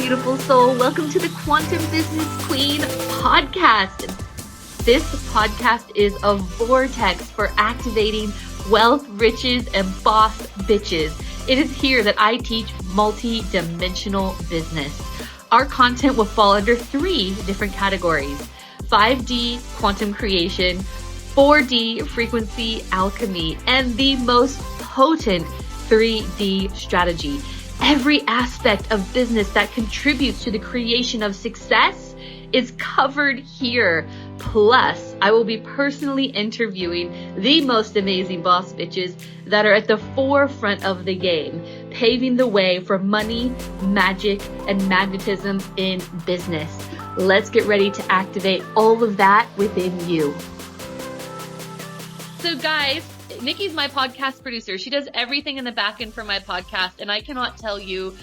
beautiful soul. Welcome to the Quantum Business Queen podcast. This podcast is a vortex for activating wealth, riches, and boss bitches. It is here that I teach multi-dimensional business. Our content will fall under 3 different categories: 5D quantum creation, 4D frequency alchemy, and the most potent 3D strategy. Every aspect of business that contributes to the creation of success is covered here. Plus, I will be personally interviewing the most amazing boss bitches that are at the forefront of the game, paving the way for money, magic, and magnetism in business. Let's get ready to activate all of that within you. So guys, Nikki's my podcast producer. She does everything in the back end for my podcast. And I cannot tell you,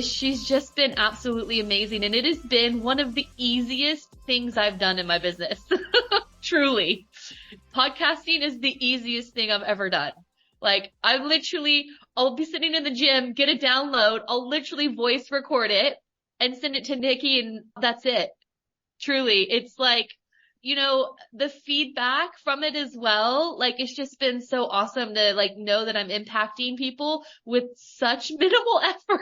she's just been absolutely amazing. And it has been one of the easiest things I've done in my business. Truly. Podcasting is the easiest thing I've ever done. I'll be sitting in the gym, get a download. I'll literally voice record it and send it to Nikki, and that's it. Truly. It's the feedback from it as well. It's just been so awesome to know that I'm impacting people with such minimal effort.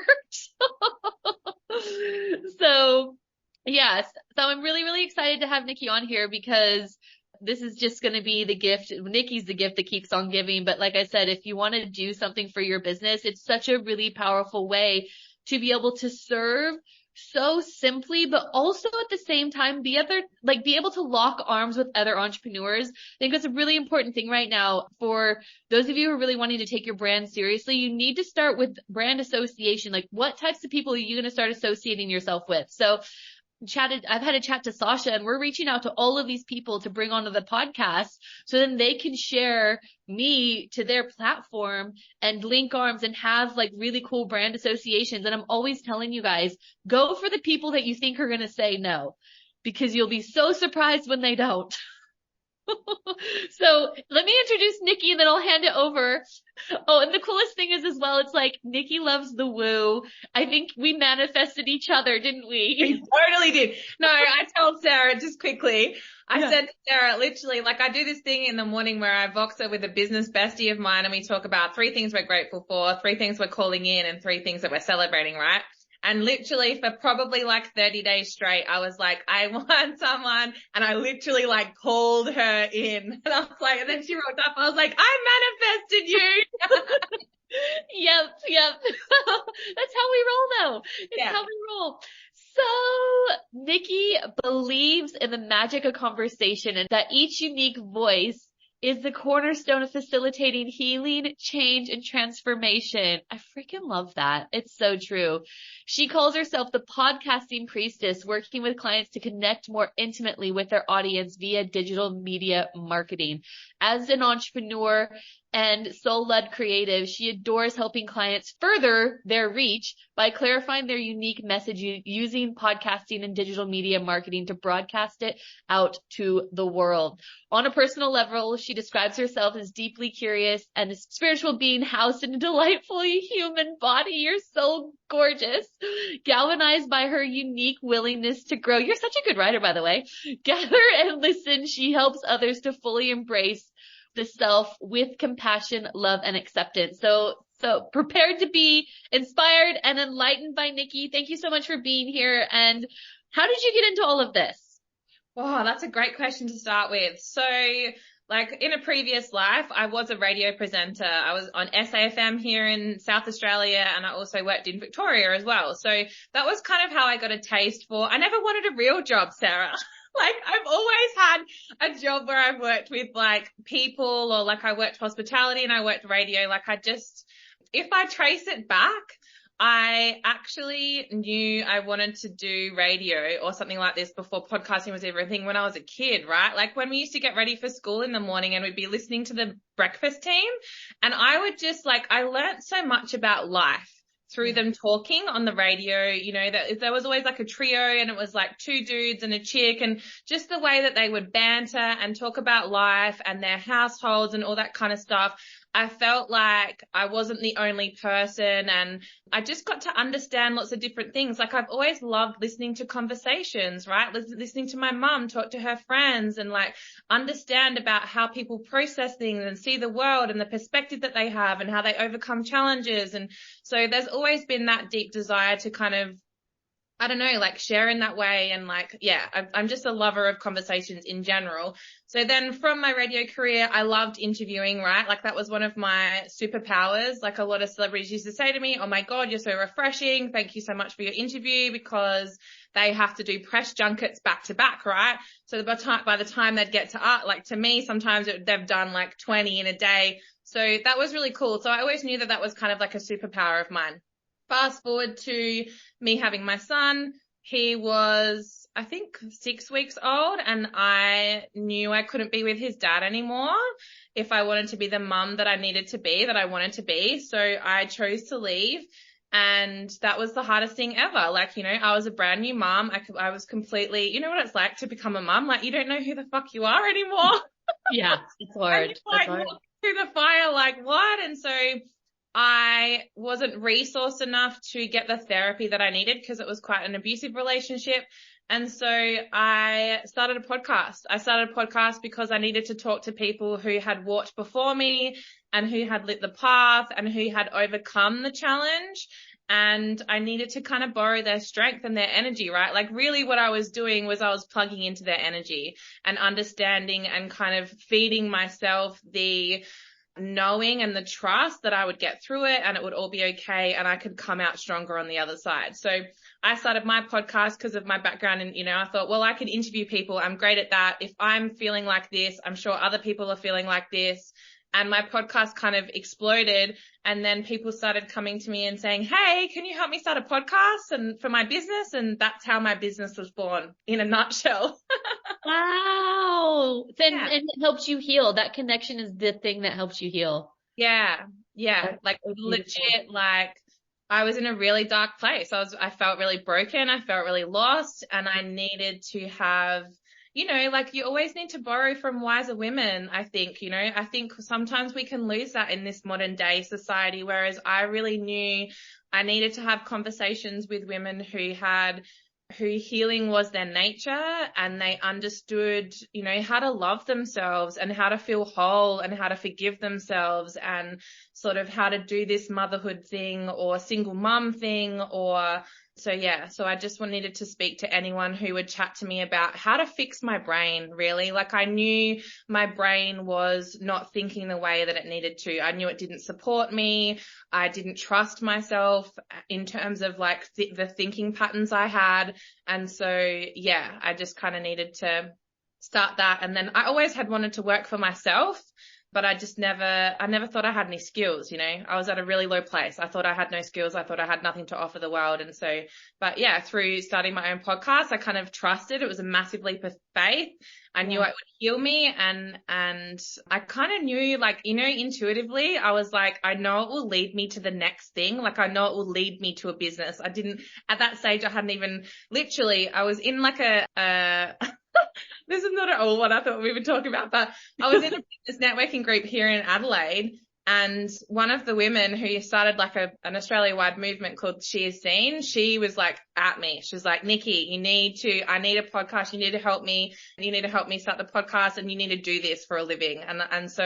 So yes. So I'm really, really excited to have Nikki on here because this is just going to be the gift. Nikki's the gift that keeps on giving. But like I said, if you want to do something for your business, it's such a really powerful way to be able to serve so simply, but also at the same time be able to lock arms with other entrepreneurs. I think that's a really important thing right now. For those of you who are really wanting to take your brand seriously, you need to start with brand association. What types of people are you going to start associating yourself with? So I've had a chat to Sasha, and we're reaching out to all of these people to bring onto the podcast so then they can share me to their platform and link arms and have really cool brand associations. And I'm always telling you guys, go for the people that you think are going to say no, because you'll be so surprised when they don't. So let me introduce Nikki and then I'll hand it over. Oh, and the coolest thing is as well, it's Nikki loves the woo. I think we manifested each other, didn't we? We totally did. No, I told Sarah just quickly. I said to Sarah, literally, I do this thing in the morning where I Vox her with a business bestie of mine and we talk about 3 things we're grateful for, 3 things we're calling in, and 3 things that we're celebrating, right? And literally for probably 30 days straight, I was I want someone. And I literally called her in. And I was and then she rocked up. I was I manifested you. Yep. That's how we roll though. It's how we roll. So Nikki believes in the magic of conversation and that each unique voice is the cornerstone of facilitating healing, change, and transformation. I freaking love that. It's so true. She calls herself the Podcasting Priestess, working with clients to connect more intimately with their audience via digital media marketing. As an entrepreneur and soul-led creative, she adores helping clients further their reach by clarifying their unique message using podcasting and digital media marketing to broadcast it out to the world. On a personal level, she describes herself as deeply curious and a spiritual being housed in a delightfully human body. You're so gorgeous. Galvanized by her unique willingness to grow. You're such a good writer, by the way. Gather and listen. She helps others to fully embrace the self with compassion, love, and acceptance. So prepared to be inspired and enlightened by Nikki. Thank you so much for being here. And how did you get into all of this? Oh, that's a great question to start with. So in a previous life, I was a radio presenter. I was on SAFM here in South Australia, and I also worked in Victoria as well. So that was kind of how I got a taste for, I never wanted a real job, Sarah. I've always had a job where I've worked with people, or I worked hospitality and I worked radio. If I trace it back, I actually knew I wanted to do radio or something like this before podcasting was everything when I was a kid, right? When we used to get ready for school in the morning and we'd be listening to the breakfast team, and I would just I learned so much about life through them talking on the radio, that there was always a trio, and it was 2 dudes and a chick, and just the way that they would banter and talk about life and their households and all that kind of stuff. I felt like I wasn't the only person, and I just got to understand lots of different things. Like I've always loved listening to conversations, right? Listening to my mum talk to her friends and like understand about how people process things and see the world and the perspective that they have and how they overcome challenges. And so there's always been that deep desire to kind of, I don't know, like share in that way. And like, yeah, I'm just a lover of conversations in general. So then from my radio career, I loved interviewing, right? Like that was one of my superpowers. Like a lot of celebrities used to say to me, oh my God, you're so refreshing. Thank you so much for your interview, because they have to do press junkets back to back, right? So by the time they'd get to art, like to me, sometimes they've done like 20 in a day. So that was really cool. So I always knew that was kind of like a superpower of mine. Fast forward to me having my son. He was, I think, 6 weeks old, and I knew I couldn't be with his dad anymore if I wanted to be the mum that I needed to be, that I wanted to be. So I chose to leave, and that was the hardest thing ever. Like, you know, I was a brand new mum. I was completely, you know what it's like to become a mum? Like, you don't know who the fuck you are anymore. Yeah, it's hard. It's like, walk through the fire, like, what? And so I wasn't resourced enough to get the therapy that I needed, because it was quite an abusive relationship. And so I started a podcast. I started a podcast because I needed to talk to people who had walked before me and who had lit the path and who had overcome the challenge. And I needed to kind of borrow their strength and their energy, right? Like really what I was doing was I was plugging into their energy and understanding and kind of feeding myself the knowing and the trust that I would get through it and it would all be okay and I could come out stronger on the other side. So I started my podcast because of my background, and, you know, I thought, well, I could interview people. I'm great at that. If I'm feeling like this, I'm sure other people are feeling like this. And my podcast kind of exploded, and then people started coming to me and saying, hey, can you help me start a podcast and for my business? And that's how my business was born in a nutshell. Wow. And it helps you heal. That connection is the thing that helps you heal. Yeah. Like legit, like I was in a really dark place. I felt really broken. I felt really lost, and I needed to have, you know, like you always need to borrow from wiser women, I think, you know. I think sometimes we can lose that in this modern day society, whereas I really knew I needed to have conversations with women who healing was their nature, and they understood, you know, how to love themselves and how to feel whole and how to forgive themselves and sort of how to do this motherhood thing or single mum thing or so I just needed to speak to anyone who would chat to me about how to fix my brain, really. Like I knew my brain was not thinking the way that it needed to. I knew it didn't support me. I didn't trust myself in terms of like the thinking patterns I had. And so, yeah, I just kind of needed to start that. And then I always had wanted to work for myself, but I never thought I had any skills, you know. I was at a really low place. I thought I had no skills. I thought I had nothing to offer the world. And so, but yeah, through starting my own podcast, I kind of trusted. It was a massive leap of faith. I knew it would heal me. And I kind of knew, like, you know, intuitively, I was like, I know it will lead me to the next thing. Like, I know it will lead me to a business. At that stage, I hadn't even I was in like this is not at all what I thought we would talk about, but I was in a business networking group here in Adelaide, and one of the women who started like an Australia-wide movement called She Is Seen, she was like at me. She was like, Nikki, I need a podcast. You need to help me. You need to help me start the podcast, and you need to do this for a living. And so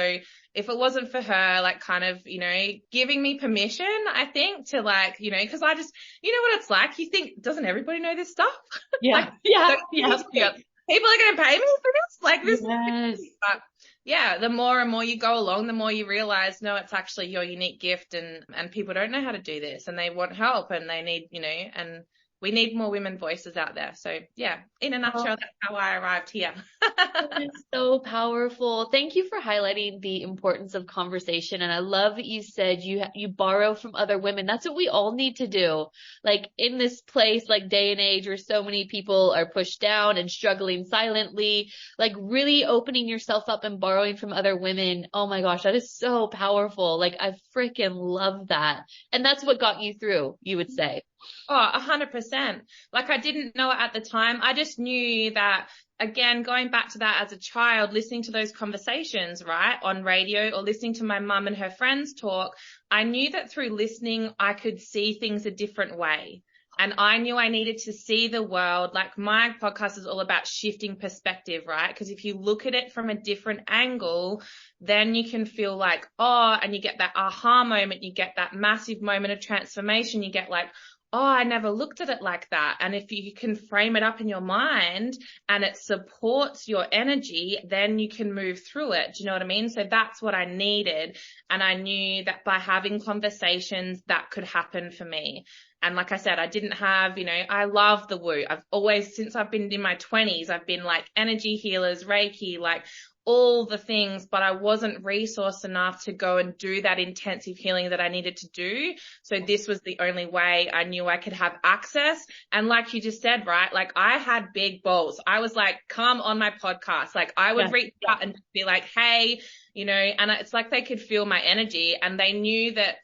if it wasn't for her, like kind of, you know, giving me permission, I think to like, you know, cause I just, you know what it's like? You think, doesn't everybody know this stuff? Yeah. Like, yeah. People are going to pay me for this? Like this is, but yeah, the more and more you go along, the more you realize, no, it's actually your unique gift, and people don't know how to do this, and they want help, and they need, you know, and we need more women voices out there. So yeah, in a nutshell, that's how I arrived here. It's so powerful. Thank you for highlighting the importance of conversation. And I love that you said you borrow from other women. That's what we all need to do. Like in this place, like day and age where so many people are pushed down and struggling silently, like really opening yourself up and borrowing from other women. Oh my gosh, that is so powerful. Like I freaking love that. And that's what got you through, you would say. Oh, 100%. Like I didn't know it at the time. I just knew that again, going back to that as a child, listening to those conversations, right, on radio or listening to my mum and her friends talk, I knew that through listening, I could see things a different way. And I knew I needed to see the world. Like, my podcast is all about shifting perspective, right? Because if you look at it from a different angle, then you can feel like, oh, and you get that aha moment, you get that massive moment of transformation. You get like, oh, I never looked at it like that. And if you can frame it up in your mind and it supports your energy, then you can move through it. Do you know what I mean? So that's what I needed. And I knew that by having conversations, that could happen for me. And like I said, I didn't have, I love the woo. I've always, since I've been in my 20s, I've been like energy healers, Reiki, like all the things, but I wasn't resourced enough to go and do that intensive healing that I needed to do. So this was the only way I knew I could have access. And like you just said, right, like I had big balls. I was like, come on my podcast. Like I would reach out and be like, hey, and it's like they could feel my energy, and they knew that.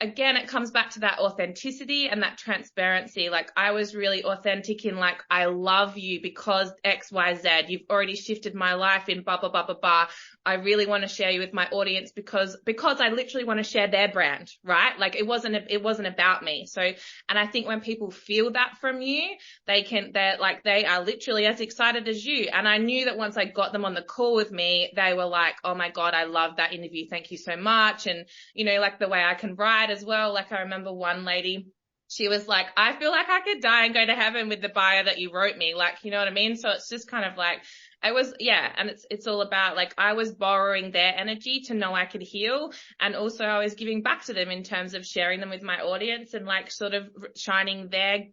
Again, it comes back to that authenticity and that transparency. Like I was really authentic in like, I love you because X, Y, Z, you've already shifted my life in blah, blah, blah, blah, blah. I really want to share you with my audience because I literally want to share their brand, right? Like it wasn't about me. So, and I think when people feel that from you, they are literally as excited as you. And I knew that once I got them on the call with me, they were like, oh my God, I love that interview. Thank you so much. And, like the way I can write as well. Like I remember one lady, she was like, I feel like I could die and go to heaven with the bio that you wrote me. Like, you know what I mean? So it's just kind of like, and it's all about like, I was borrowing their energy to know I could heal. And also I was giving back to them in terms of sharing them with my audience and like sort of shining their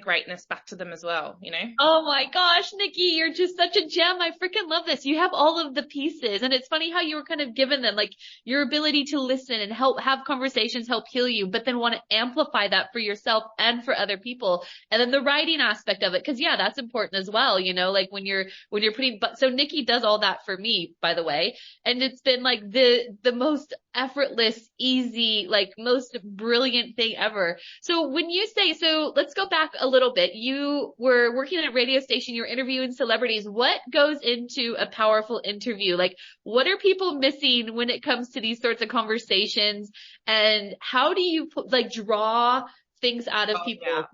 greatness back to them as well, Oh my gosh, Nikki, you're just such a gem. I freaking love this. You have all of the pieces, and it's funny how you were kind of given them like your ability to listen and help have conversations, help heal you, but then want to amplify that for yourself and for other people. And then the writing aspect of it. Cause that's important as well. Like when you're putting, but so Nikki does all that for me, by the way. And it's been like the most effortless, easy, like most brilliant thing ever. So when you say, so let's go back a little bit. You were working at a radio station, you're interviewing celebrities. What goes into a powerful interview? Like what are people missing when it comes to these sorts of conversations? And how do you draw things out of people?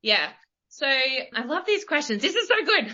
Yeah. So I love these questions. This is so good.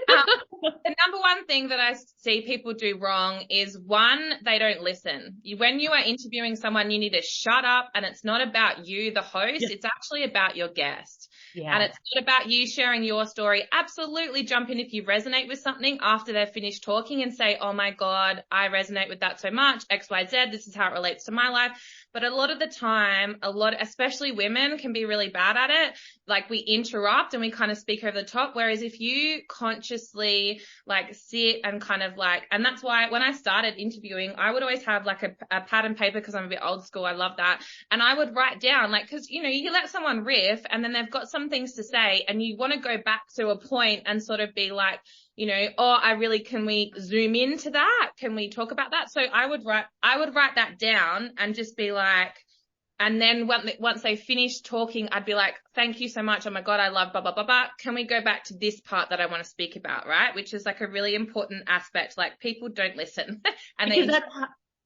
The number one thing that I see people do wrong is one, they don't listen. When you are interviewing someone, you need to shut up, and it's not about you, the host. It's actually about your guest. And it's not about you sharing your story. Absolutely jump in if you resonate with something after they've finished talking and say, oh my God, I resonate with that so much. X, Y, Z. This is how it relates to my life. But a lot of the time, especially women can be really bad at it. Like we interrupt and we kind of speak over the top. Whereas if you consciously like sit and kind of like, and that's why when I started interviewing, I would always have like a pad and paper because I'm a bit old school. I love that. And I would write down like, cause you let someone riff and then they've got some things to say and you want to go back to a point and sort of be like, can we zoom into that? Can we talk about that? So I would write that down and just be like, and then once they finished talking, I'd be like, thank you so much. Oh my God, I love blah, blah, blah, blah. Can we go back to this part that I want to speak about, right? Which is like a really important aspect. Like people don't listen. And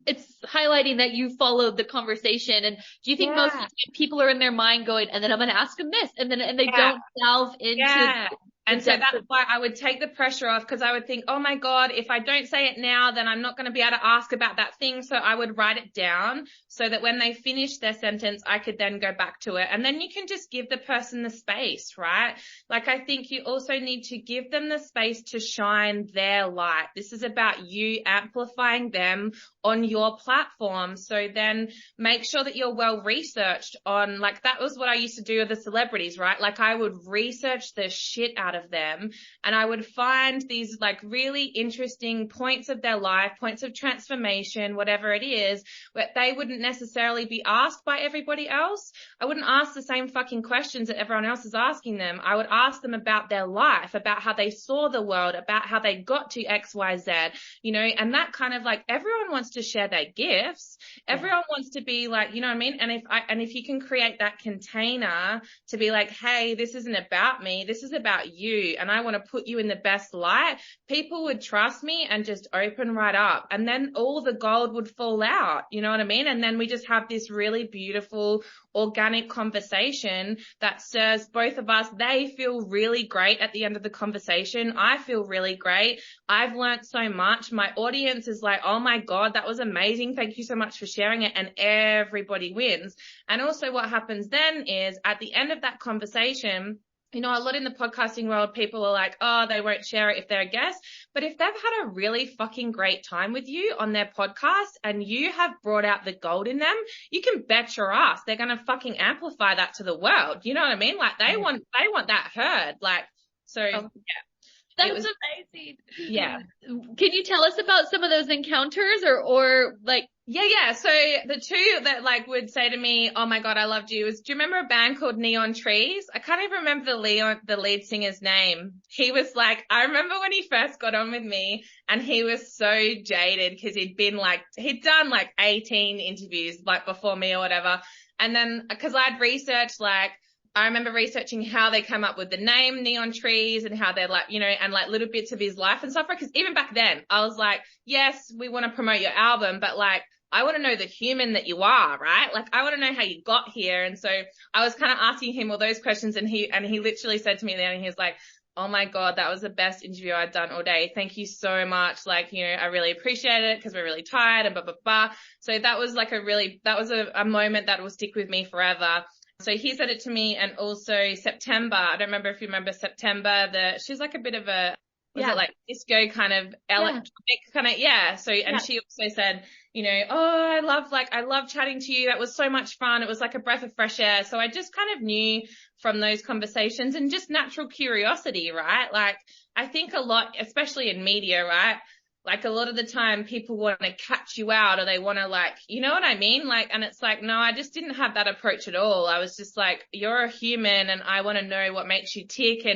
it's highlighting that you followed the conversation. And do you think most of the time people are in their mind going, and then I'm going to ask them this, and they don't delve into And so that's why I would take the pressure off, because I would think, oh my God, if I don't say it now, then I'm not going to be able to ask about that thing. So I would write it down so that when they finish their sentence, I could then go back to it. And then you can just give the person the space, right? Like I think you also need to give them the space to shine their light. This is about you amplifying them on your platform. So then make sure that you're well researched on, like that was what I used to do with the celebrities, right? Like I would research the shit out of them and I would find these like really interesting points of their life, points of transformation, whatever it is, but they wouldn't necessarily be asked by everybody else. I wouldn't ask the same fucking questions that everyone else is asking them. I would ask them about their life, about how they saw the world, about how they got to X, Y, Z, and that kind of like everyone wants to share their gifts. Everyone wants to be like, you know what I mean? And if you can create that container to be like, hey, this isn't about me, this is about you. you and I want to put you in the best light, people would trust me and just open right up. And then all the gold would fall out. You know what I mean? And then we just have this really beautiful, organic conversation that serves both of us. They feel really great at the end of the conversation. I feel really great. I've learned so much. My audience is like, oh my God, that was amazing. Thank you so much for sharing it. And everybody wins. And also what happens then is at the end of that conversation, you know, a lot in the podcasting world, people are like, oh, they won't share it if they're a guest. But if they've had a really fucking great time with you on their podcast and you have brought out the gold in them, you can bet your ass they're going to fucking amplify that to the world. You know what I mean? Like they want that heard. Like, so yeah. That's amazing. Yeah. Can you tell us about some of those encounters or like? Yeah. So the two that like would say to me, oh my God, I loved you is, do you remember a band called Neon Trees? I can't even remember the lead singer's name. He was like, I remember when he first got on with me and he was so jaded because he'd done like 18 interviews like before me or whatever. And then because I'd researched I remember researching how they come up with the name Neon Trees and how they're like, you know, and like little bits of his life and stuff. Because even back then I was like, yes, we want to promote your album, but like, I want to know the human that you are, right? Like, I want to know how you got here. And so I was kind of asking him all those questions and he literally said to me then, and he was like, oh my God, that was the best interview I'd done all day. Thank you so much. Like, you know, I really appreciate it because we're really tired and blah, blah, blah. So that was like a moment that will stick with me forever. So he said it to me. And also September, I don't remember if you remember September, she's like a bit of a, was it like disco kind of electronic kind of, yeah. So, and she also said, you know, oh, I love chatting to you. That was so much fun. It was like a breath of fresh air. So I just kind of knew from those conversations and just natural curiosity, right? Like I think a lot, especially in media, right? Like a lot of the time people want to catch you out or they want to like, you know what I mean? Like, and it's like, no, I just didn't have that approach at all. I was just like, you're a human and I want to know what makes you tick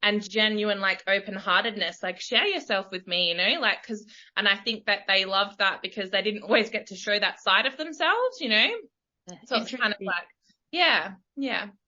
and genuine, like open-heartedness, like share yourself with me, you know, like, and I think that they loved that because they didn't always get to show that side of themselves, you know? So it's kind of like, yeah.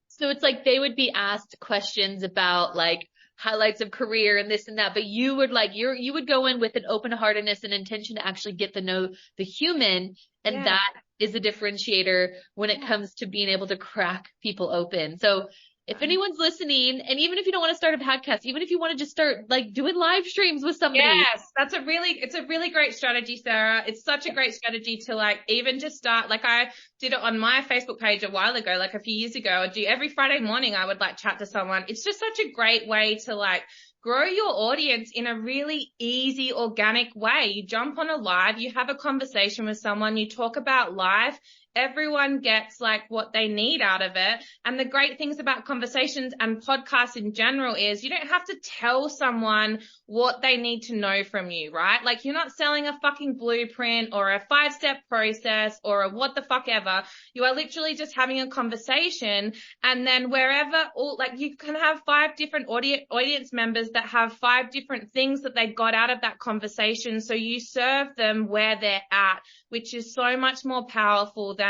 So it's like they would be asked questions about like highlights of career and this and that, but you would like, you would go in with an open-heartedness and intention to actually get to know the human. And that is a differentiator when it comes to being able to crack people open. So if anyone's listening, and even if you don't want to start a podcast, even if you want to just start like doing live streams with somebody. Yes, it's a really great strategy, Sarah. It's such a great strategy to like even just start. Like I did it on my Facebook page a while ago, like a few years ago. I'd do every Friday morning. I would like chat to someone. It's just such a great way to like grow your audience in a really easy, organic way. You jump on a live, you have a conversation with someone, you talk about life. Everyone gets like what they need out of it. And the great things about conversations and podcasts in general is you don't have to tell someone what they need to know from you, right? Like you're not selling a fucking blueprint or a 5-step process or a what the fuck ever. You are literally just having a conversation. And then like you can have 5 different audience members that have 5 different things that they got out of that conversation. So you serve them where they're at, which is so much more powerful than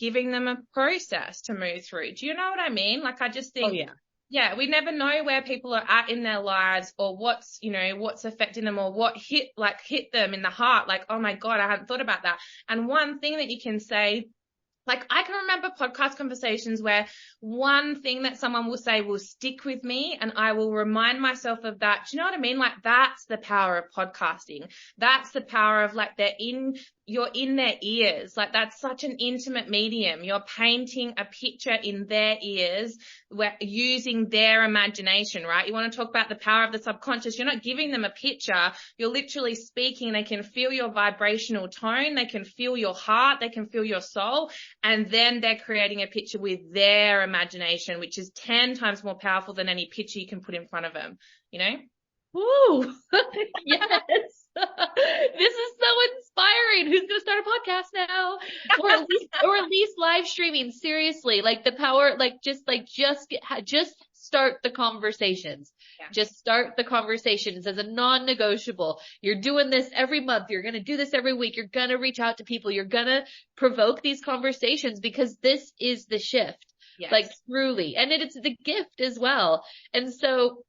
giving them a process to move through. Do you know what I mean? Like I just think, we never know where people are at in their lives or what's affecting them or what hit them in the heart. Like, oh my God, I hadn't thought about that. And one thing that you can say, like I can remember podcast conversations where one thing that someone will say will stick with me and I will remind myself of that. Do you know what I mean? Like that's the power of podcasting. That's the power of like you're in their ears. Like that's such an intimate medium. You're painting a picture in their ears using their imagination, right? You want to talk about the power of the subconscious. You're not giving them a picture. You're literally speaking. They can feel your vibrational tone. They can feel your heart. They can feel your soul. And then they're creating a picture with their imagination, which is 10 times more powerful than any picture you can put in front of them, you know? Woo! Yes. This is so inspiring. Who's going to start a podcast now? Or at least live streaming. Seriously, like the power, just start the conversations. Yeah. Just start the conversations as a non-negotiable. You're doing this every month. You're going to do this every week. You're going to reach out to people. You're going to provoke these conversations because this is the shift. Yes. Like truly. And it's the gift as well. And so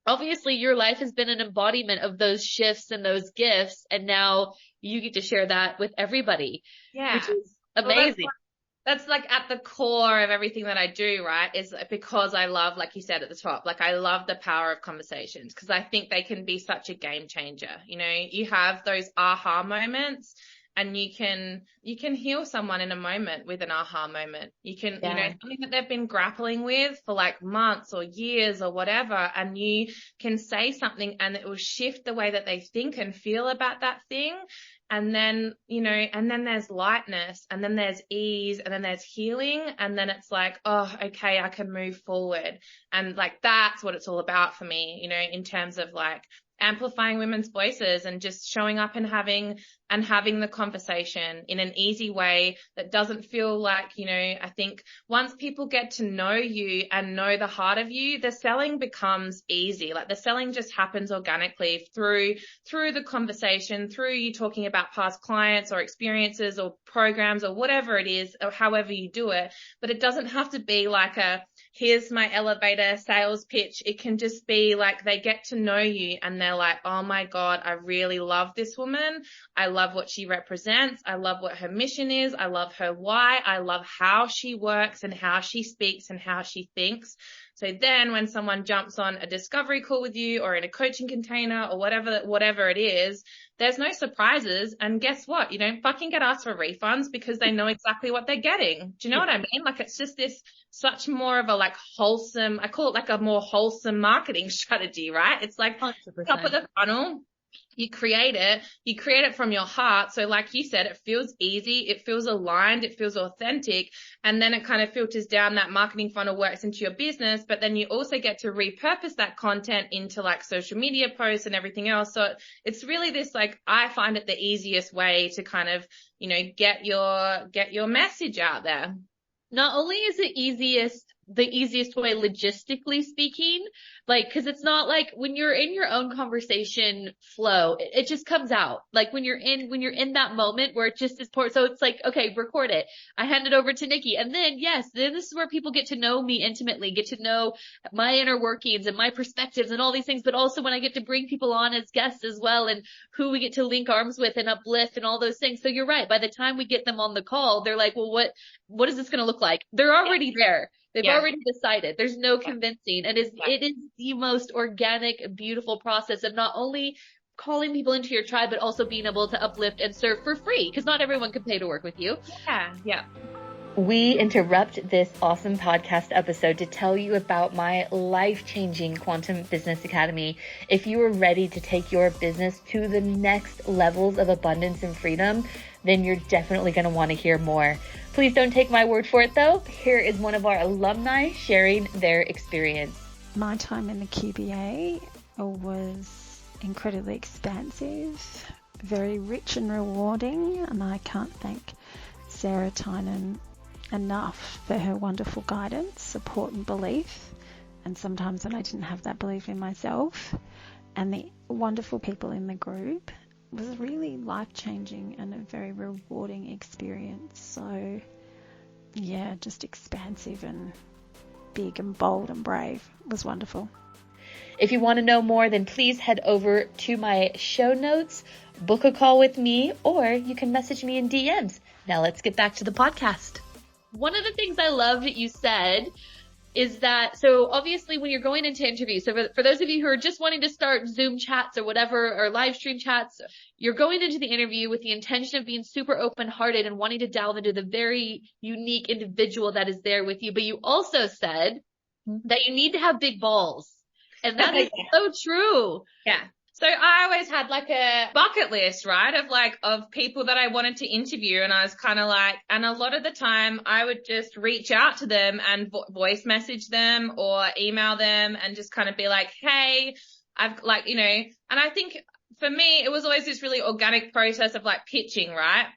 obviously your life has been an embodiment of those shifts and those gifts. And now you get to share that with everybody, which is amazing. Well, that's like at the core of everything that I do, right? Is because I love, like you said at the top, like I love the power of conversations because I think they can be such a game changer. You know, you have those aha moments and you can heal someone in a moment with an aha moment. You can, you know, something that they've been grappling with for like months or years or whatever, and you can say something and it will shift the way that they think and feel about that thing. And then, you know, and then there's lightness, and then there's ease, and then there's healing. And then it's like, oh, okay, I can move forward. And like, that's what it's all about for me, you know, in terms of like amplifying women's voices and just showing up and having the conversation in an easy way that doesn't feel like, you know, I think once people get to know you and know the heart of you, the selling becomes easy. Like the selling just happens organically through the conversation, through you talking about past clients or experiences or programs or whatever it is, or however you do it. But it doesn't have to be like here's my elevator sales pitch. It can just be like they get to know you and they're like, oh my God, I really love this woman. I love what she represents. I love what her mission is. I love her why. I love how she works and how she speaks and how she thinks. So then when someone jumps on a discovery call with you or in a coaching container or whatever it is, there's no surprises. And guess what? You don't fucking get asked for refunds because they know exactly what they're getting. Do you know what I mean? Like it's just this such more of a like wholesome, I call it like a more wholesome marketing strategy, right? It's like 100%. Top of the funnel. You create it from your heart. So like you said, it feels easy, it feels aligned, it feels authentic. And then it kind of filters down, that marketing funnel works into your business, but then you also get to repurpose that content into like social media posts and everything else. So it's really this, like, I find it the easiest way to kind of, you know, get your message out there. Not only is it the easiest way logistically speaking, like, cause it's not like when you're in your own conversation flow, it just comes out. Like when you're in that moment where it just is so it's like, okay, record it. I hand it over to Nikki. And then then this is where people get to know me intimately, get to know my inner workings and my perspectives and all these things. But also when I get to bring people on as guests as well and who we get to link arms with and uplift and all those things. So you're right. By the time we get them on the call, they're like, well, what is this going to look like? They're already there. They've already decided. There's no convincing. And it is the most organic, beautiful process of not only calling people into your tribe, but also being able to uplift and serve for free, because not everyone can pay to work with you. Yeah. We interrupt this awesome podcast episode to tell you about my life-changing Quantum Business Academy. If you are ready to take your business to the next levels of abundance and freedom, then you're definitely going to want to hear more. Please don't take my word for it though. Here is one of our alumni sharing their experience. My time in the QBA was incredibly expansive, very rich and rewarding, and I can't thank Sarah Tynan enough for her wonderful guidance, support and belief. And sometimes when I didn't have that belief in myself, and the wonderful people in the group, it was really life-changing and a very rewarding experience. So yeah, just expansive and big and bold and brave. It was wonderful. If you want to know more, then please head over to my show notes, book a call with me, or you can message me in DMs. Now let's get back to the podcast. One of the things I loved that you said is that, so obviously when you're going into interviews, so for those of you who are just wanting to start Zoom chats or whatever, or live stream chats, you're going into the interview with the intention of being super open-hearted and wanting to delve into the very unique individual that is there with you. But you also said that you need to have big balls. And that is so true. Yeah. So I always had like a bucket list, right, of people that I wanted to interview. And I was kind of like, and a lot of the time I would just reach out to them and voice message them or email them and just kind of be like, hey, I've like, you know, and I think for me, it was always this really organic process of like pitching, right?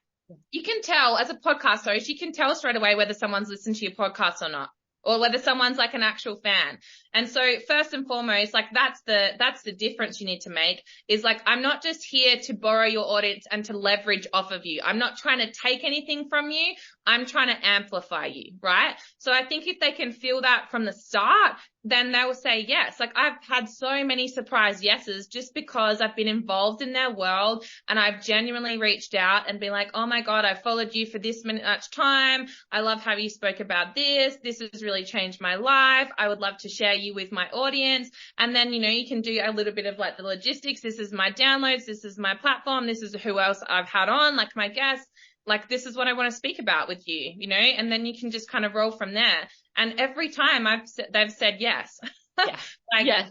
You can tell as a podcast host, you can tell straight away whether someone's listened to your podcast or not, or whether someone's like an actual fan. And so first and foremost, like that's the difference you need to make is like, I'm not just here to borrow your audience and to leverage off of you. I'm not trying to take anything from you. I'm trying to amplify you, right? So I think if they can feel that from the start, then they will say yes. Like I've had so many surprise yeses just because I've been involved in their world and I've genuinely reached out and been like, oh my God, I followed you for this much time. I love how you spoke about this. This has really changed my life. I would love to share you with my audience. And then, you know, you can do a little bit of like the logistics. This is my downloads. This is my platform. This is who else I've had on, like my guests. Like, this is what I want to speak about with you, you know, and then you can just kind of roll from there. And every time they've said yes. Yeah. Like, yes.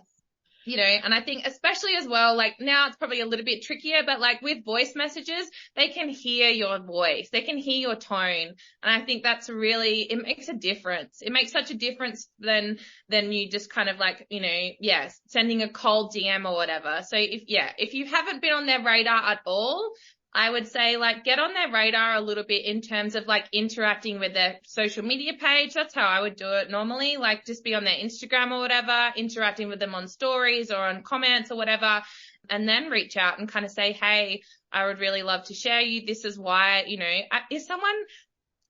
You know, and I think especially as well, like now it's probably a little bit trickier, but like with voice messages, they can hear your voice. They can hear your tone. And I think that's really, it makes a difference. It makes such a difference than you just kind of like, you know, yes, sending a cold DM or whatever. So if you haven't been on their radar at all, I would say like get on their radar a little bit in terms of like interacting with their social media page. That's how I would do it normally. Like just be on their Instagram or whatever, interacting with them on stories or on comments or whatever, and then reach out and kind of say, hey, I would really love to share you. This is why, you know, is someone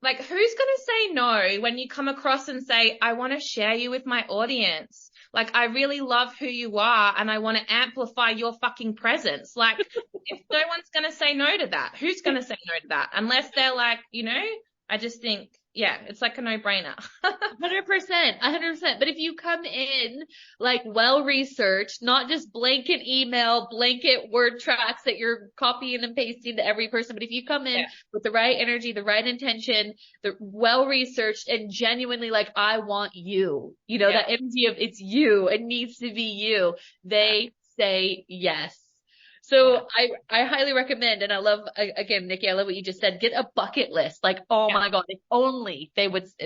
like, who's going to say no when you come across and say, I want to share you with my audience? Like, I really love who you are and I want to amplify your fucking presence. Like, if no one's going to say no to that, who's going to say no to that? Unless they're like, you know, I just think, yeah, it's like a no-brainer. 100%. But if you come in like well-researched, not just blanket email, blanket word tracks that you're copying and pasting to every person, but if you come in with the right energy, the right intention, the well-researched and genuinely like, I want you, you know, that energy of it's you, it needs to be you, they say yes. So I highly recommend, and I love, again, Nikki, I love what you just said. Get a bucket list. Like, oh my God, if only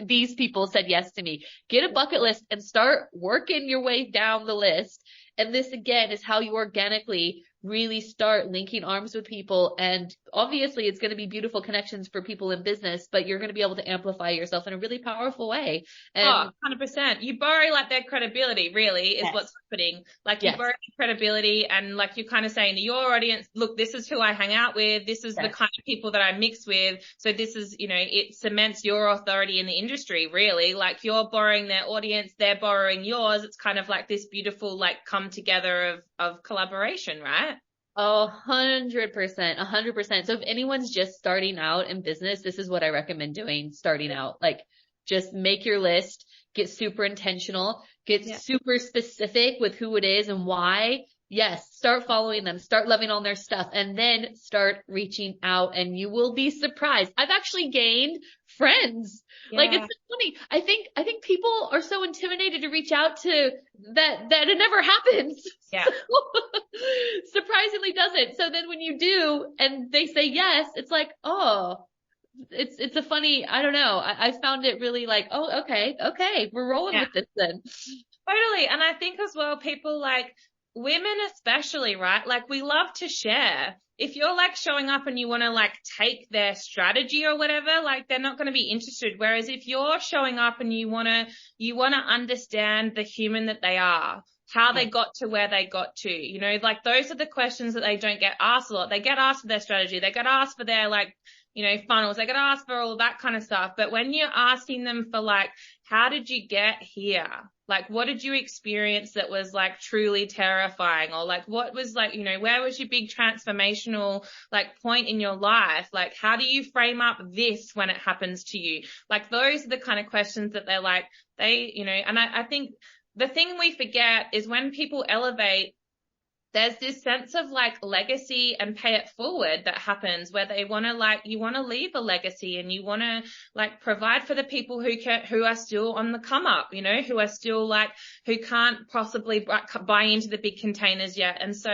these people said yes to me. Get a bucket list and start working your way down the list. And this again is how you organically really start linking arms with people. And obviously it's going to be beautiful connections for people in business, but you're going to be able to amplify yourself in a really powerful way. And 100%. You borrow like their credibility really is what's happening. Like you borrow their credibility and like you're kind of saying to your audience, look, this is who I hang out with. This is the kind of people that I mix with. So this is, you know, it cements your authority in the industry really. Like you're borrowing their audience, they're borrowing yours. It's kind of like this beautiful like come together of collaboration, right? 100%. So if anyone's just starting out in business, this is what I recommend doing starting out. Like just make your list, get super intentional, get super specific with who it is and why. Yes. Start following them, start loving all their stuff, and then start reaching out and you will be surprised. I've actually gained friends. Like it's funny. I think people are so intimidated to reach out to that it never happens. Yeah. Surprisingly doesn't. So then when you do and they say yes, it's like, oh, it's a funny, I don't know. I found it really like, oh, okay, we're rolling with this then. Totally. And I think as well, people like women especially, right? Like we love to share. If you're like showing up and you want to like take their strategy or whatever, like they're not going to be interested. Whereas if you're showing up and you want to understand the human that they are, how they got to where they got to, you know, like those are the questions that they don't get asked a lot. They get asked for their strategy. They get asked for their like, you know, funnels. They get asked for all that kind of stuff. But when you're asking them for like, how did you get here? Like, what did you experience that was like truly terrifying? Or like, what was like, you know, where was your big transformational like point in your life? Like, how do you frame up this when it happens to you? Like, those are the kind of questions that they're like, you know, and I think the thing we forget is when people elevate, there's this sense of like legacy and pay it forward that happens where they want to like, you want to leave a legacy and you want to like provide for the people who are still on the come up, you know, who are still like, who can't possibly buy into the big containers yet. And so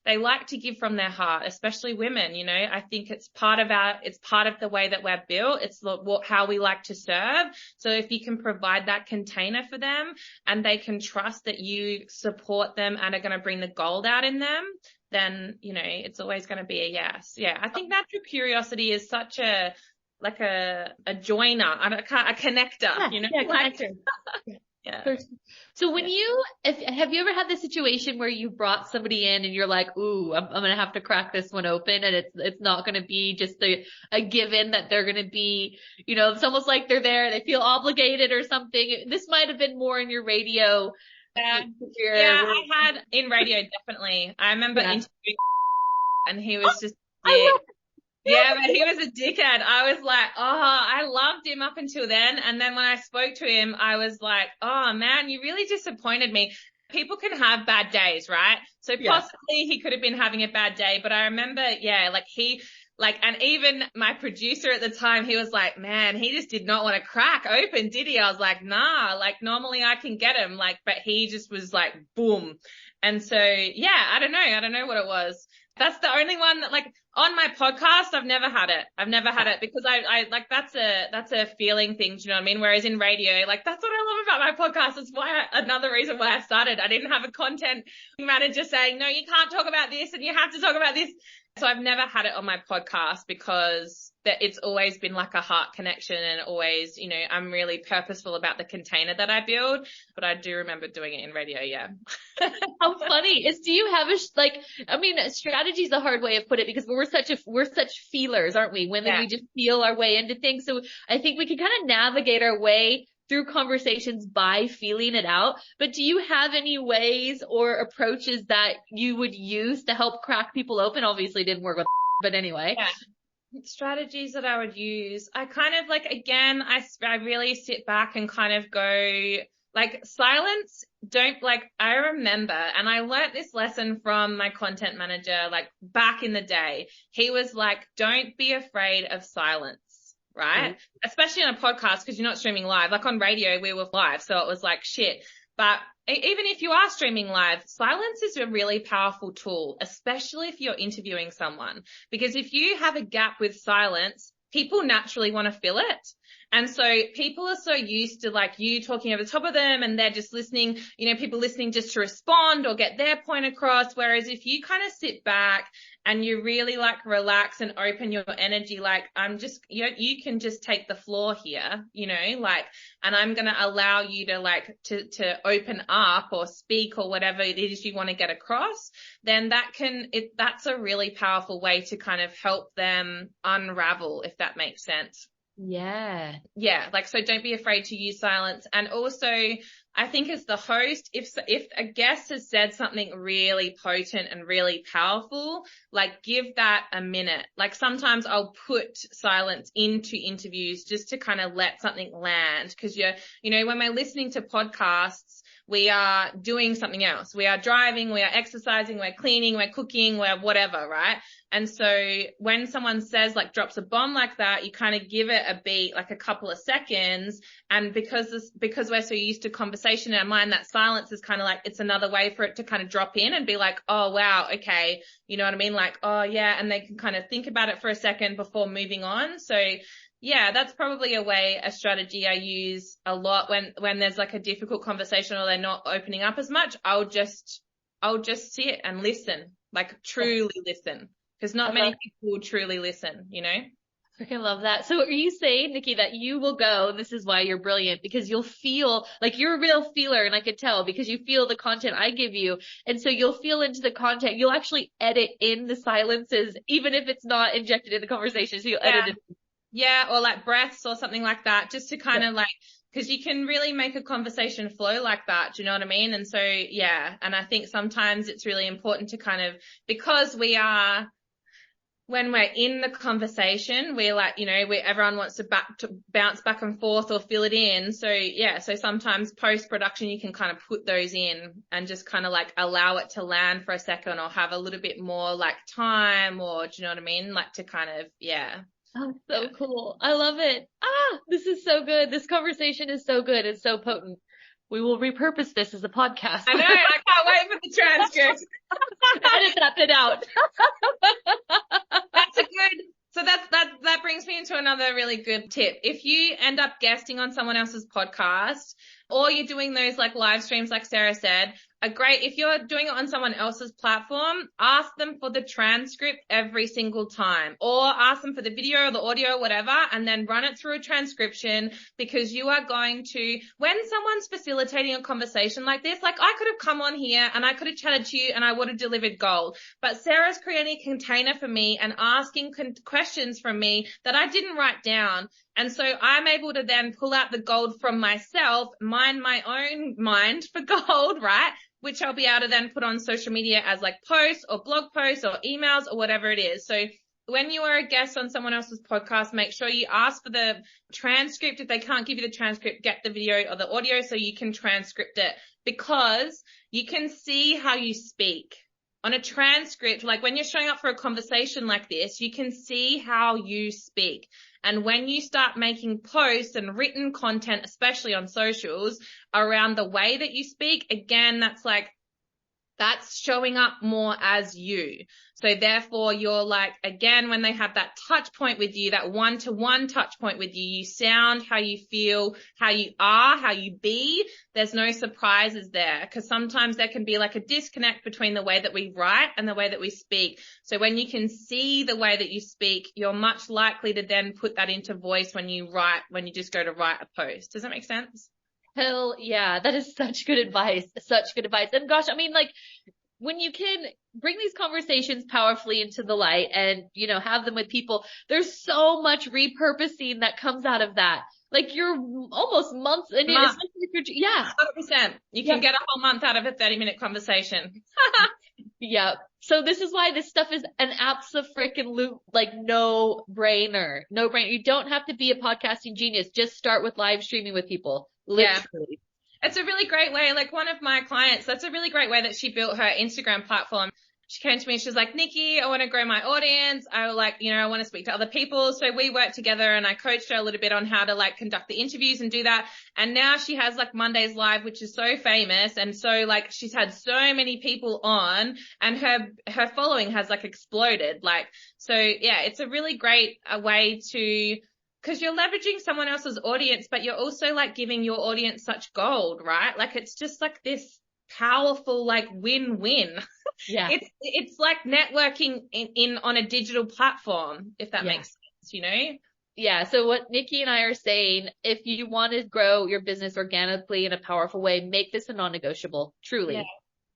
they like to give from their heart, especially women, you know, I think it's part of the way that we're built. It's how we like to serve. So if you can provide that container for them and they can trust that you support them and are going to bring the gold out in them, then, you know, it's always going to be a yes. Yeah. I think natural curiosity is such a joiner, a connector, you know, connector. Yeah. So when have you ever had the situation where you brought somebody in and you're like, ooh, I'm going to have to crack this one open, and it's not going to be just a given that they're going to be, it's almost like they're there, they feel obligated or something. This might have been more in your radio career. Yeah, I had in radio, definitely. I remember interviewing and he was just yeah, but he was a dickhead. I was like, I loved him up until then. And then when I spoke to him, I was like, oh man, you really disappointed me. People can have bad days, right? So possibly he could have been having a bad day, but I remember, and even my producer at the time, he was like, man, he just did not want to crack open, did he? I was like, nah, like normally I can get him, but he just was like, boom. And so, I don't know what it was. That's the only one that on my podcast, I've never had it because I that's a feeling thing. Do you know what I mean? Whereas in radio, that's what I love about my podcast. It's another reason why I started. I didn't have a content manager saying, no, you can't talk about this and you have to talk about this. So I've never had it on my podcast because it's always been like a heart connection, and always, I'm really purposeful about the container that I build, but I do remember doing it in radio. Yeah. How funny do you have strategy is a hard way of put it, because we're such feelers, aren't we? Women, we just feel our way into things. So I think we can kind of navigate our way through conversations by feeling it out. But do you have any ways or approaches that you would use to help crack people open? Obviously it didn't work with, but anyway. Yeah. Strategies that I would use. I kind of again, I really sit back and kind of go silence. I remember, and I learnt this lesson from my content manager, back in the day. He was like, don't be afraid of silence. Right? Mm-hmm. Especially on a podcast, because you're not streaming live. On radio, we were live. So it was shit. But even if you are streaming live, silence is a really powerful tool, especially if you're interviewing someone. Because if you have a gap with silence, people naturally want to fill it. And so people are so used to you talking over the top of them, and they're just listening, people listening just to respond or get their point across. Whereas if you kind of sit back and you really relax and open your energy, you can just take the floor here, and I'm going to allow you to open up or speak or whatever it is you want to get across, then that's a really powerful way to kind of help them unravel, if that makes sense. Yeah. Yeah. So don't be afraid to use silence. And also, I think as the host, if a guest has said something really potent and really powerful, give that a minute. Sometimes I'll put silence into interviews just to kind of let something land. Cause when we're listening to podcasts, we are doing something else. We are driving, we are exercising, we're cleaning, we're cooking, we're whatever, right? And so when someone says drops a bomb like that, you kind of give it a beat, a couple of seconds. And because we're so used to conversation in our mind, that silence is kind of it's another way for it to kind of drop in and be oh wow, okay. You know what I mean? Oh yeah. And they can kind of think about it for a second before moving on. So yeah, that's probably a strategy I use a lot when there's a difficult conversation or they're not opening up as much. I'll just sit and listen, truly listen, because not many people will truly listen, I love that. So are you saying, Nikki, that you will go, and this is why you're brilliant, because you'll feel you're a real feeler, and I could tell because you feel the content I give you. And so you'll feel into the content. You'll actually edit in the silences, even if it's not injected in the conversation. So you'll edit it. Yeah, or breaths or something like that, just to kind of because you can really make a conversation flow like that. Do you know what I mean? And so, yeah, and I think sometimes it's really important to kind of, because when we're in the conversation, we're everyone wants to bounce back and forth or fill it in. So yeah, so sometimes post-production, you can kind of put those in and just kind of allow it to land for a second, or have a little bit more time, or do you know what I mean? To kind of, yeah. Oh, so cool. I love it. This is so good. This conversation is so good. It's so potent. We will repurpose this as a podcast. I know. I can't wait for the transcript. Edit that bit out. That's a good. So that brings me into another really good tip. If you end up guesting on someone else's podcast, or you're doing those live streams, like Sarah said, if you're doing it on someone else's platform, ask them for the transcript every single time, or ask them for the video or the audio, whatever, and then run it through a transcription, because you are going to, when someone's facilitating a conversation like this, like I could have come on here and I could have chatted to you and I would have delivered gold, but Sarah's creating a container for me and asking questions from me that I didn't write down. And so I'm able to then pull out the gold from myself, mine my own mind for gold, right? Which I'll be able to then put on social media as like posts or blog posts or emails or whatever it is. So when you are a guest on someone else's podcast, make sure you ask for the transcript. If they can't give you the transcript, get the video or the audio so you can transcript it, because you can see how you speak. On a transcript, like when you're showing up for a conversation like this, you can see how you speak. And when you start making posts and written content, especially on socials, around the way that you speak, again, that's showing up more as you. So therefore you're like, again, when they have that touch point with you, that one-to-one touch point with you, you sound how you feel, how you are, how you be. There's no surprises there, because sometimes there can be like a disconnect between the way that we write and the way that we speak. So when you can see the way that you speak, you're much likely to then put that into voice when you just go to write a post. Does that make sense? Hell yeah. That is such good advice. Such good advice. And gosh, I mean, like, when you can bring these conversations powerfully into the light and, you know, have them with people, there's so much repurposing that comes out of that. Like you're almost months in it. Yeah. 100%. You can get a whole month out of a 30-minute conversation. Yeah. So this is why this stuff is an abso-freaking-lute, like no brainer. No brainer. You don't have to be a podcasting genius. Just start with live streaming with people. Literally. Yeah. It's a really great way. Like one of my clients, that's a really great way that she built her Instagram platform. She came to me and she was like, Nikki, I want to grow my audience. I want to speak to other people. So we worked together and I coached her a little bit on how to like conduct the interviews and do that. And now she has like Mondays Live, which is so famous. And so like she's had so many people on, and her following has like exploded. Like, so yeah, it's a really great way to, because you're leveraging someone else's audience, but you're also like giving your audience such gold, right? Like it's just like this powerful like win-win. Yeah. It's like networking in on a digital platform, if that makes sense, you know? Yeah. So what Nikki and I are saying, if you want to grow your business organically in a powerful way, make this a non-negotiable, truly.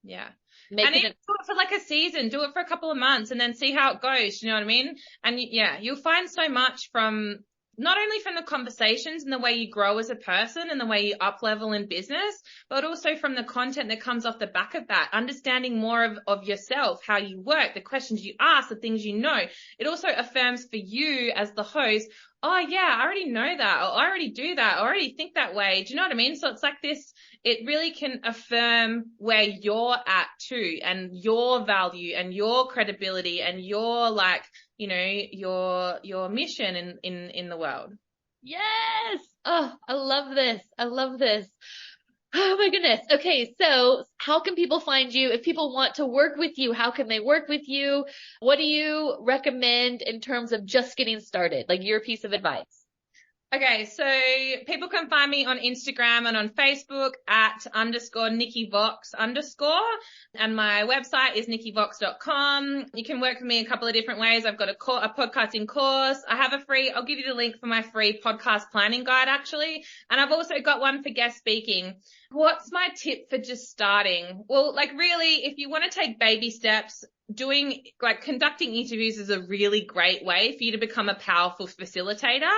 Yeah. Do it for like a season, do it for a couple of months and then see how it goes. You know what I mean? And you'll find so much from, not only from the conversations and the way you grow as a person and the way you up level in business, but also from the content that comes off the back of that, understanding more of yourself, how you work, the questions you ask, the things you know. It also affirms for you as the host, oh yeah, I already know that, or I already do that, or I already think that way. Do you know what I mean? So it's like this, it really can affirm where you're at too, and your value and your credibility and your like, you know, your mission in the world. Yes. Oh, I love this. I love this. Oh my goodness. Okay. So how can people find you? If people want to work with you, how can they work with you? What do you recommend in terms of just getting started? Like your piece of advice. Okay, so people can find me on Instagram and on Facebook at _Nikki Voxx _ and my website is nikkivoxx.com. You can work with me a couple of different ways. I've got a podcasting course. I have I'll give you the link for my free podcast planning guide actually. And I've also got one for guest speaking. What's my tip for just starting? Well, like really, if you want to take baby steps, conducting interviews is a really great way for you to become a powerful facilitator.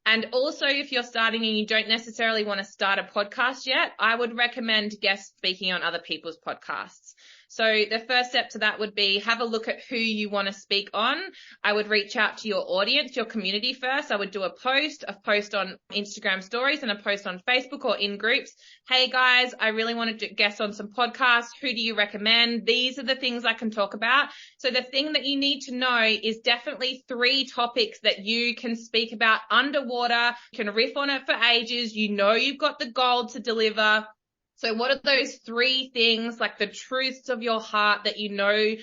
And also if you're starting and you don't necessarily want to start a podcast yet, I would recommend guest speaking on other people's podcasts. So the first step to that would be have a look at who you want to speak on. I would reach out to your audience, your community first. I would do a post on Instagram stories and a post on Facebook or in groups. Hey guys, I really want to guest on some podcasts. Who do you recommend? These are the things I can talk about. So the thing that you need to know is definitely 3 topics that you can speak about underwater. You can riff on it for ages. You know you've got the gold to deliver. So what are those 3 things, like the truths of your heart that you know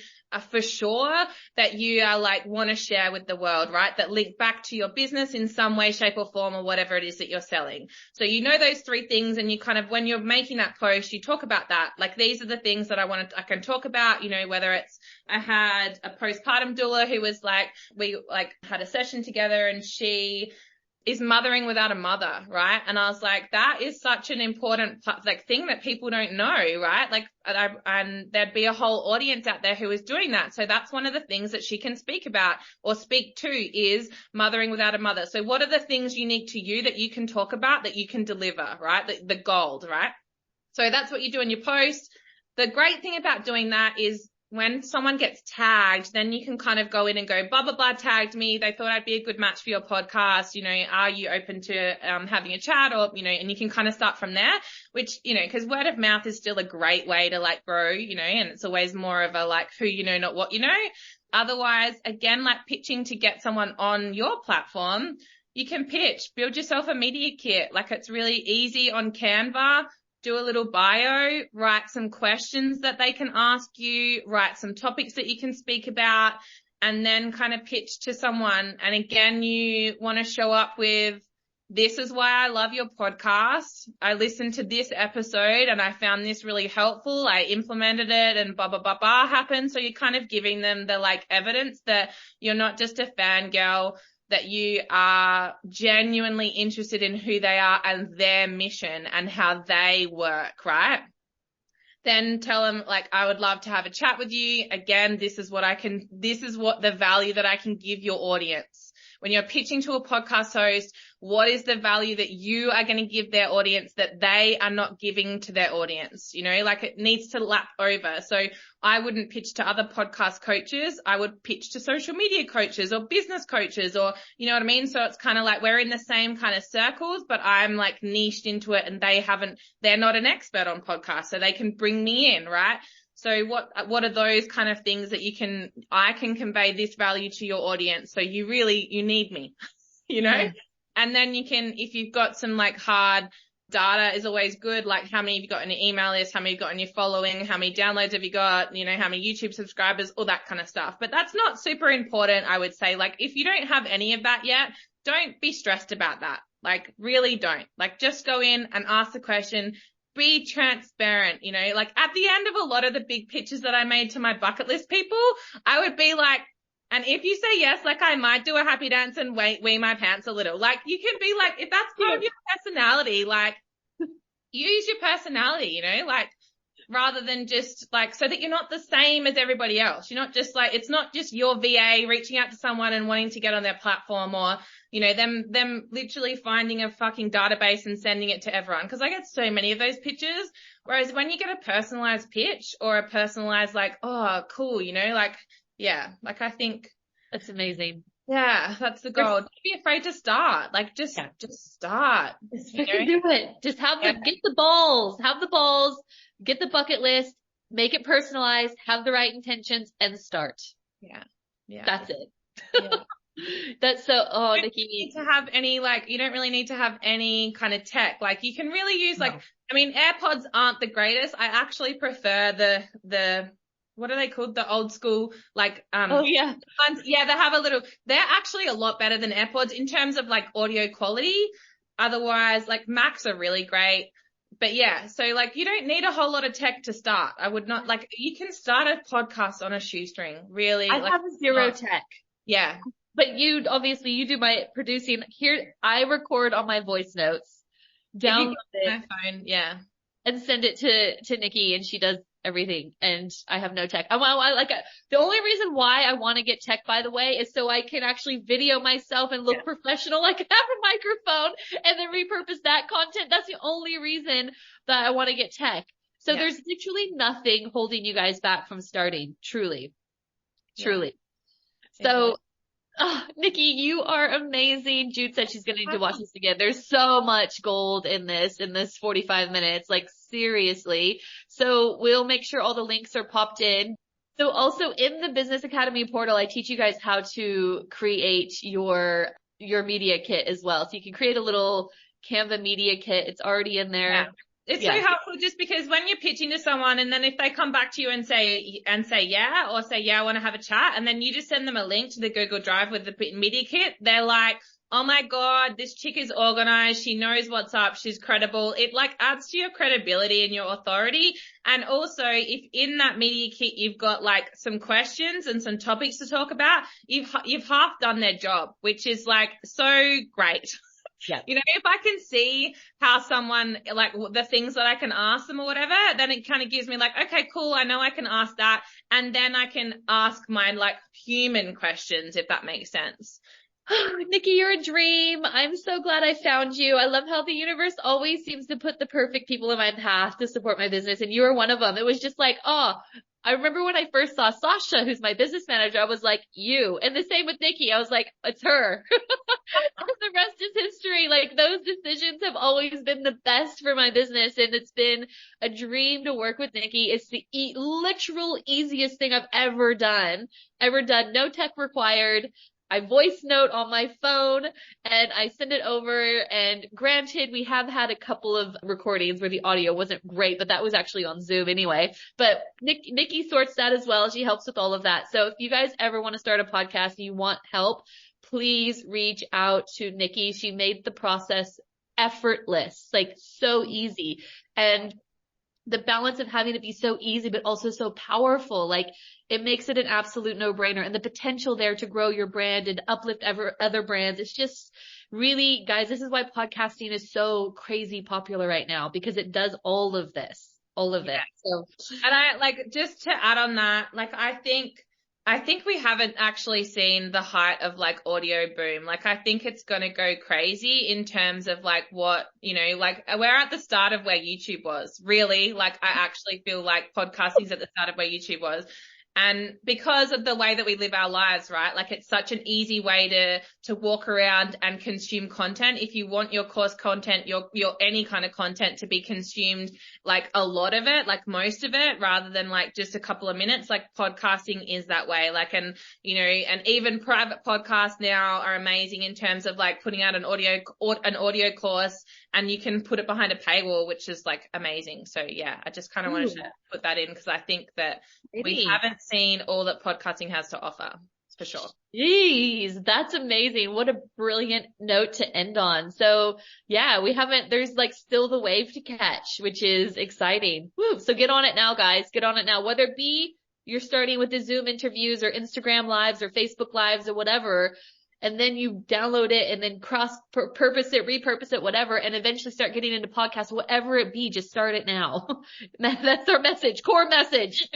for sure that you are like want to share with the world, right? That link back to your business in some way, shape or form, or whatever it is that you're selling. So you know those three things, and you kind of, when you're making that post, you talk about that. Like, these are the things that I can talk about, you know, whether it's, I had a postpartum doula who was like, we like had a session together, and she is mothering without a mother, right? And I was like, that is such an important like thing that people don't know, right? Like, and there'd be a whole audience out there who is doing that. So that's one of the things that she can speak about or speak to, is mothering without a mother. So what are the things unique to you that you can talk about, that you can deliver, right? The gold, right? So that's what you do in your post. The great thing about doing that is, when someone gets tagged, then you can kind of go in and go, blah, blah, blah, tagged me. They thought I'd be a good match for your podcast. You know, are you open to having a chat? Or, you know, and you can kind of start from there, which, you know, because word of mouth is still a great way to like grow, you know, and it's always more of a like who you know, not what you know. Otherwise, again, like pitching to get someone on your platform, you can pitch, build yourself a media kit. Like, it's really easy on Canva. Do a little bio, write some questions that they can ask you, write some topics that you can speak about, and then kind of pitch to someone. And again, you want to show up with, this is why I love your podcast. I listened to this episode and I found this really helpful. I implemented it and blah, blah, blah, blah happened. So you're kind of giving them the like evidence that you're not just a fangirl, that you are genuinely interested in who they are and their mission and how they work, right? Then tell them, like, I would love to have a chat with you. Again, this is what the value that I can give your audience. When you're pitching to a podcast host, what is the value that you are going to give their audience that they are not giving to their audience? You know, like, it needs to lap over. So I wouldn't pitch to other podcast coaches. I would pitch to social media coaches or business coaches, or, you know what I mean? So it's kind of like we're in the same kind of circles, but I'm like niched into it, and they're not an expert on podcasts, so they can bring me in, right? So what are those kind of things that I can convey this value to your audience. So you need me, you know? Yeah. And then you can, if you've got some like hard data is always good. Like, how many have you got in your email list? How many have you got in your following? How many downloads have you got? You know, how many YouTube subscribers, all that kind of stuff. But that's not super important, I would say. Like, if you don't have any of that yet, don't be stressed about that. Like, really don't. Like, just go in and ask the question. Be transparent, you know, like at the end of a lot of the big pitches that I made to my bucket list people, I would be like, and if you say yes, like, I might do a happy dance and wee my pants a little. Like, you can be like, if that's part of your personality, like, use your personality, you know, like, rather than just like, so that you're not the same as everybody else. You're not just like, it's not just your VA reaching out to someone and wanting to get on their platform, or, you know, them literally finding a fucking database and sending it to everyone. Cause I get so many of those pitches. Whereas when you get a personalized pitch or a personalized, like, oh, cool, you know, like, yeah, like, I think that's amazing. Yeah, that's the goal. Don't be afraid to start. Like, just start. Just do it. Just get the balls, get the bucket list, make it personalized, have the right intentions, and start. Yeah. Yeah. That's it. Yeah. That's so, Nikki. You don't really need to have any kind of tech. Like, you can really use I mean, AirPods aren't the greatest. I actually prefer the what are they called? The old school, like, ones. Yeah, they have they're actually a lot better than AirPods in terms of like audio quality. Otherwise, like, Macs are really great. But yeah, so like, you don't need a whole lot of tech to start. I would not, like, you can start a podcast on a shoestring, really. I have zero tech. Yeah. But you do my producing here. I record on my voice notes, download it, my phone, yeah, and send it to Nikki, and she does everything. And I have no tech. The only reason why I want to get tech, by the way, is so I can actually video myself and look professional. Like, have a microphone and then repurpose that content. That's the only reason that I want to get tech. So there's literally nothing holding you guys back from starting. Truly. So, Nikki, you are amazing. Jude said she's going to need to watch this again. There's so much gold in this 45 minutes, like, seriously. So we'll make sure all the links are popped in. So also in the Business Academy portal, I teach you guys how to create your media kit as well. So you can create a little Canva media kit. It's already in there. It's so helpful just because when you're pitching to someone and then if they come back to you and say yeah, or say, yeah, I want to have a chat, and then you just send them a link to the Google Drive with the media kit, they're like, oh my God, this chick is organized. She knows what's up. She's credible. It like adds to your credibility and your authority. And also if in that media kit, you've got like some questions and some topics to talk about, you've half done their job, which is like so great. Yeah. You know, if I can see how someone, like the things that I can ask them or whatever, then it kind of gives me like, okay, cool. I know I can ask that. And then I can ask my like human questions, if that makes sense. Nikki, you're a dream. I'm so glad I found you. I love how the universe always seems to put the perfect people in my path to support my business. And you were one of them. It was just like, oh, I remember when I first saw Sasha, who's my business manager, I was like, you. And the same with Nikki. I was like, it's her. The rest is history. Like those decisions have always been the best for my business. And it's been a dream to work with Nikki. It's the literal easiest thing I've ever done. No tech required. I voice note on my phone and I send it over, and granted, we have had a couple of recordings where the audio wasn't great, but that was actually on Zoom anyway. But Nikki sorts that as well. She helps with all of that. So if you guys ever want to start a podcast and you want help, please reach out to Nikki. She made the process effortless, like so easy. And the balance of having it be so easy, but also so powerful, like it makes it an absolute no-brainer, and the potential there to grow your brand and uplift other brands. It's just really, guys, this is why podcasting is so crazy popular right now, because it does all of this, it. So, and I like, just to add on that, like, I think we haven't actually seen the height of like audio boom. Like I think it's going to go crazy in terms of like what, you know, like we're at the start of where YouTube was, really. Like I actually feel like podcasting is at the start of where YouTube was. And because of the way that we live our lives, right? Like it's such an easy way to walk around and consume content. If you want your course content, your any kind of content to be consumed, like a lot of it, like most of it, rather than like just a couple of minutes, like podcasting is that way. Like, and, you know, and even private podcasts now are amazing in terms of like putting out an audio course, and you can put it behind a paywall, which is like amazing. So yeah, I just kind of wanted to put that in because I think that we haven't seen all that podcasting has to offer, for sure. Jeez, that's amazing. What a brilliant note to end on. So yeah, there's like still the wave to catch, which is exciting. Woo. So get on it now, guys. Get on it now. Whether it be you're starting with the Zoom interviews or Instagram lives or Facebook lives or whatever, and then you download it and then repurpose it, whatever, and eventually start getting into podcasts, whatever it be, just start it now. That's our message, core message.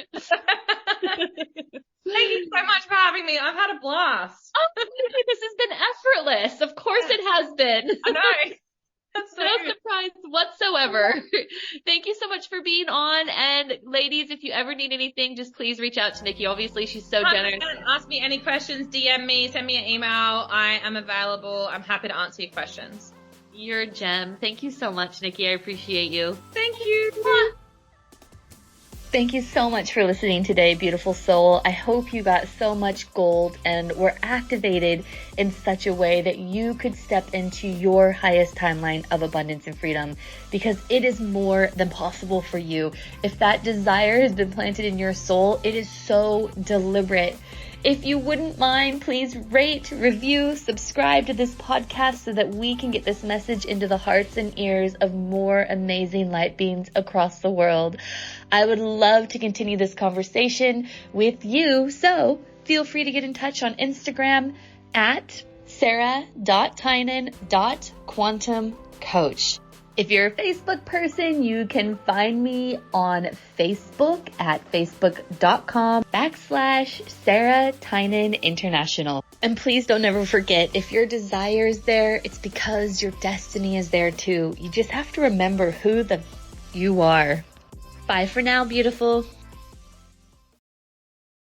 Thank you so much for having me. I've had a blast. Oh, this has been effortless. Of course it has been. I know. No surprise whatsoever. Thank you so much for being on. And ladies, if you ever need anything, just please reach out to Nikki. Obviously, she's so generous. Ask me any questions, DM me, send me an email. I am available. I'm happy to answer your questions. You're a gem. Thank you so much, Nikki. I appreciate you. Thank you. Thank you so much for listening today, beautiful soul. I hope you got so much gold and were activated in such a way that you could step into your highest timeline of abundance and freedom, because it is more than possible for you. If that desire has been planted in your soul, it is so deliberate. If you wouldn't mind, please rate, review, subscribe to this podcast so that we can get this message into the hearts and ears of more amazing light beings across the world. I would love to continue this conversation with you, so feel free to get in touch on Instagram at sarah.tynan.quantumcoach. If you're a Facebook person, you can find me on Facebook at facebook.com/Sarah Tynan International. And please don't ever forget, if your desire is there, it's because your destiny is there too. You just have to remember who you are. Bye for now, beautiful.